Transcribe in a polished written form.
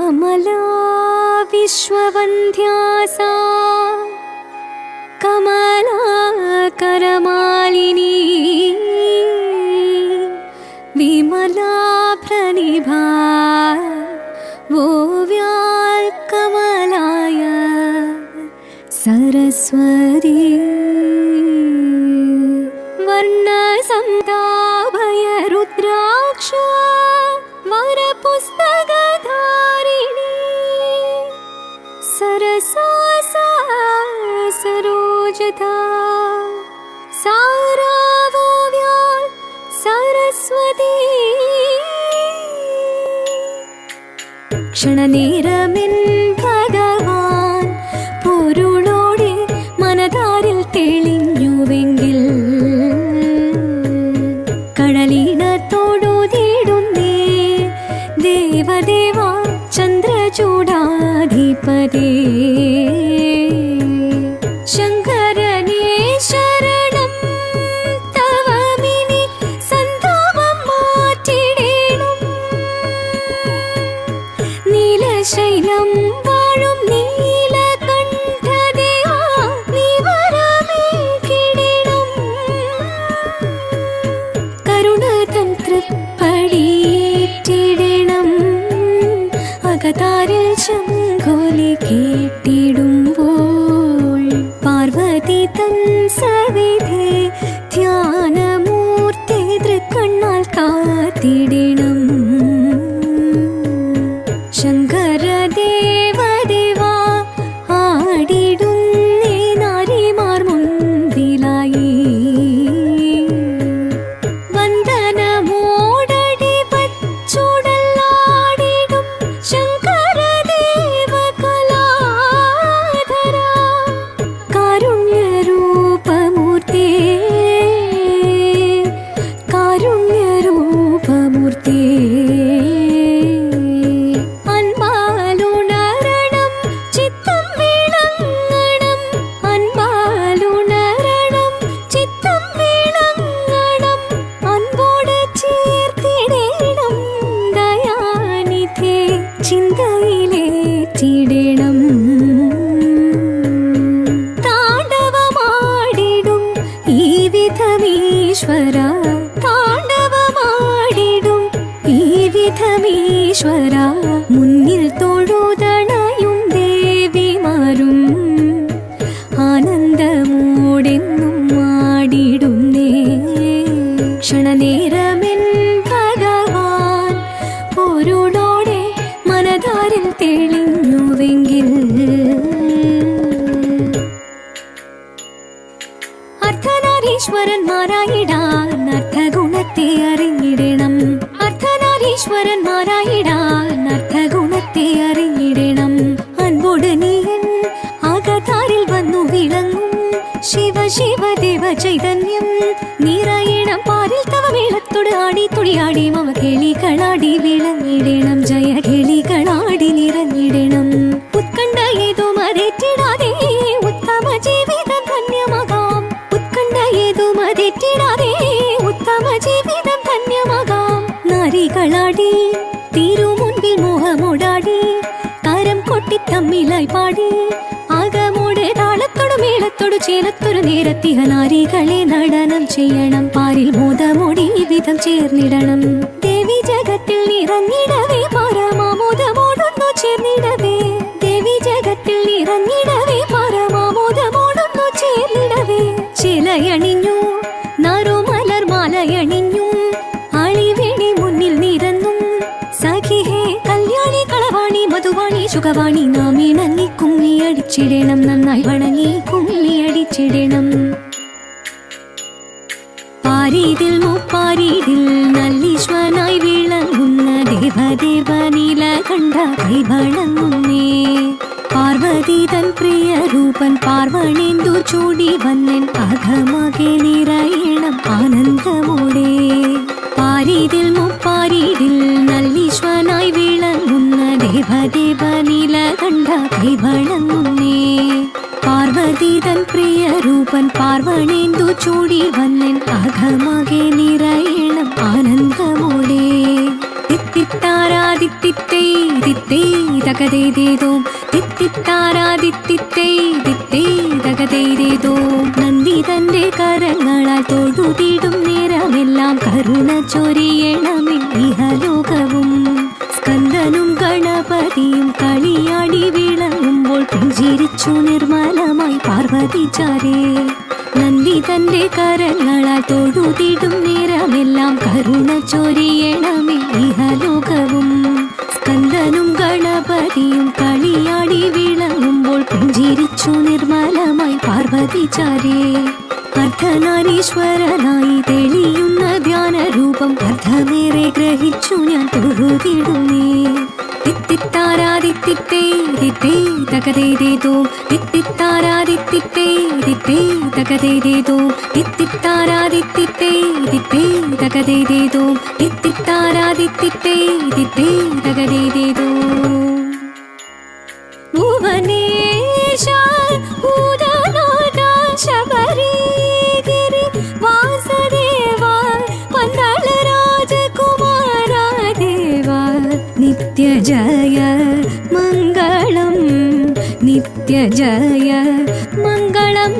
अमला विश्ववन्ध्या सा कमला करमालिनी विमला प्रणिभा ओव्याल् कमलाय सरस्वती वर्णसंताभय रुद्राक्ष वरपुस्तकधारिणी सरसा सरोजता सारावोव्याल् सरस्वती क्षणनेरमिन भगवान പൊരുളോടെ മനതാരിൽ തെളിഞ്ഞുവെങ്കിൽ കടലിനത്തോടുതേടുന്നേ ദേവദേവ ചന്ദ്രചൂഡാധിപതേ ശങ്കരനേ ശരണം തവമിനി സന്താപം മാറ്റിടേണം നീലശൈലം വാഴും നീലകണ്ഠദേവാ നീ വരമേകിടേണം കരുണതൻ തൃപ്പടിയേറ്റിടണം അകതാരിൽ ശംഖോലി കേട്ടിടുമ്പോൾ പാർവതി തൻ സവിധേ ധ്യാനമൂർത്തി തൃക്കണ്ണാൽ കാത്തിടണം ശങ്കരദേവദേവാ ആടിടുന്നേ നാരിമാർ മുൻപിലായി വന്ദനമോടടി വച്ചുടലാടിടും ശങ്കരദേവ കലാധര കാരുണ്യരൂപമൂർത്തേ കാരുണ്യരൂപമൂർത്തേ ചിന്തയിലേറ്റിടണം താണ്ഡവമാടിടും ഈ വിധമീശ്വര താണ്ഡവമാടിടും ഈ വിധമീശ്വര മുന്നിൽ തൊഴുതണയും ദേവിമാരും ആനന്ദമോടെന്നും ആടിടുന്നേ ക്ഷണനേരമെൻ ഭഗവാൻ പൊരുളോടെ മനതാരിൽ തെളിഞ്ഞുവെങ്കിൽ അർദ്ധനാരീശ്വരന്മാരായിടാൻ അർത്ഥഗുണത്തെ അറിഞ്ഞിടണം അർദ്ധനാരീശ്വരന്മാരായിടാൻ അർത്ഥഗുണത്തെ അറിഞ്ഞിടണം അൻപോട് നീയൻ അകതാരിൽ വന്നു വിളങ്ങും ശിവ ശിവദേവ ചൈതന്യം നിറയണം പാരിൽ തവ മേളത്തോട് ആടി തുടിയാടി മമ കേളികളാടി വിളങ്ങിടണം ജയ കേളികളാടി നിറഞ്ഞിടണം ഉത്കണ്ഠ ഏതും അതെറ്റിടാതെ ഉത്തമ ജീവിതം ധന്യമാകാം ഉത്കണ്ഠ ഏതും അതെറ്റിടാതെ ഉത്തമ ജീവിതം ധന്യമാകാം നാരികളാടി തീരു മുൻപിൽ മോഹമോടാടി താരം കൊട്ടി തമ്മിലായി പാടി ആകമോടെ താളത്തോടു മേളത്തോടു ചേലത്തൊരു നേരത്തിഹ നാരികളെ നടനം ചെയ്യണം പാരിൽ മോദമോടി വിധം ചേർന്നിടണം ദേവി ജഗത്തിൽ നിറഞ്ഞിടവേ പരമാമോദമോടൊന്നു ചേർന്നിടവേ ദേവി ജഗത്തിൽ നിറഞ്ഞിടവേ പരമാമോദമോടൊന്നു ചേർന്നിടവേ ചിലയണിഞ്ഞു നറുമലർ മാലയണിഞ്ഞു അളിവേണി മുന്നിൽ നിരന്നും സഖിഹേ കല്യാണി കളവാണി മധുവാണി സുഖവാണി നാമിണങ്ങി കുമ്മിയടിച്ചിടണം നന്നായി വണങ്ങി കുമ്മിയടിച്ചിടണം പാരീതിൽ മുപ്പാരീതിൽ നല്ലീശ്വനായി വിളങ്ങുന്ന ദേവദേവ നീലകണ്ഠ കൈവണങ്ങുന്നേ പാർവതി തൻ പ്രിയ രൂപൻ പാർവണേന്ദു ചൂടി വന്നൻ അകമാകെ നിറയണം ആനന്ദമോടെ പാരീതിൽ മുപ്പാരീതിൽ നല്ലീശ്വനായി വിളങ്ങുന്ന ദേവദേവ നീലകണ്ഠ കൈവണങ്ങുന്നേ പാർവതി തൻ പ്രിയ രൂപൻ പാർവണേന്ദു ചൂടി വന്നൻ അകമാകെ നിറയണം ആനന്ദമോടെ തിത്തിത്താരാ തിത്തിത്തേ ദിത്തേ തകതേതേതോം തിത്തിത്താരാദിത്തിത്തേ ദിത്തേ തകതേതേതോം. നന്ദി തന്റെ കരങ്ങളാൽ തൊഴുതിടും നേരമെല്ലാം കരുണ ചൊരിയണമേ ഇഹലോകവും. സ്കന്ദനും ഗണപതിയും കളിയാടി വിളങ്ങുമ്പോൾ പുഞ്ചിരിച്ചു നിർമ്മലമായി പാർവതി ചാരേ. നന്ദി തന്റെ കരങ്ങളാൽ തൊഴുതിടും നേരമെല്ലാം കരുണ ചൊരിയണമേ ഇഹലോകവും. സ്കന്ദനും ഗണപതിയും കളിയാടി വിളങ്ങുമ്പോൾ പുഞ്ചിരിച്ചു നിർമ്മലമായി പാർവതി ചാരേ. അർദ്ധനാരീശ്വരനായി തെളിയുന്ന ധ്യാനരൂപം അർദ്ധമേറെ ഗ്രഹിച്ചു ഞാൻ തൊഴുതിടുന്നേ. തിത്തിത്താരാദിത്തിത്തേ ദിത്തേ തകതേതേതോം തിത്തിത്താരാദിത്തിത്തേ ദിത്തേ തകതേതേതോം തിത്തിത്താരാദിത്തിത്തേ ദിത്തേ തകതേതേതോം തിത്തിത്താരാദിത്തിത്തേ ദിത്തേ തകതേതേതോം. ഭുവനേശ ഭൂതനാഥ ശബരിഗിരി വാസദേവ പന്തള രാജകുമാര ദേവ നിത്യ ജയ മംഗളം നിത്യ ജയ മംഗളം.